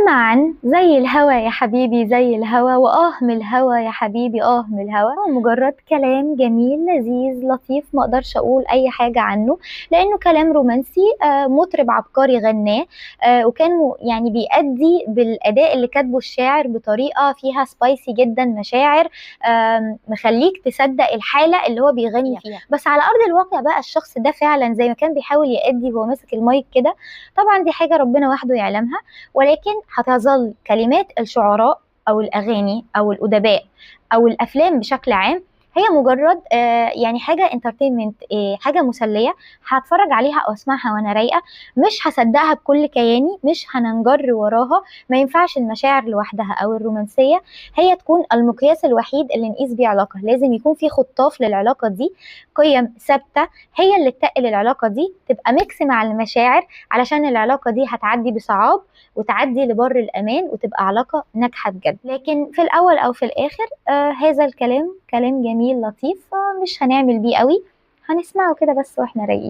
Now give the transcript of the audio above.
معا زي الهوا يا حبيبي زي الهوا من الهوا يا حبيبي من الهوا. هو مجرد كلام جميل لذيذ لطيف، ما اقدرش اقول اي حاجة عنه لانه كلام رومانسي. مطرب عبقري غناه، وكان يعني بيأدي بالاداء اللي كاتبه الشاعر بطريقة فيها سبايسي جدا، مشاعر مخليك تصدق الحالة اللي هو بيغني فيها. بس على ارض الواقع بقى الشخص ده فعلا زي ما كان بيحاول يأدي وهو ماسك المايك كده، طبعا دي حاجة ربنا وحده يعلمها. ولكن هتظل كلمات الشعراء أو الأغاني أو الأدباء أو الأفلام بشكل عام هي مجرد يعني حاجة انترتينمنت، حاجة مسلية هتفرج عليها أو أسمعها وأنا رايقة، مش هصدقها بكل كياني، مش هننجر وراها. ما ينفعش المشاعر لوحدها أو الرومانسية هي تكون المقياس الوحيد اللي نقيس بيه علاقة. لازم يكون في خطاف للعلاقة دي، قيم ثابتة هي اللي تقل العلاقة دي، تبقى ميكس مع المشاعر علشان العلاقة دي هتعدي بصعاب وتعدي لبر الأمان وتبقى علاقة ناجحة بجد. لكن في الأول أو في الآخر هذا الكلام كلام جميل لطيف، مش هنعمل بيه قوي، هنسمعه كده بس واحنا رايقين.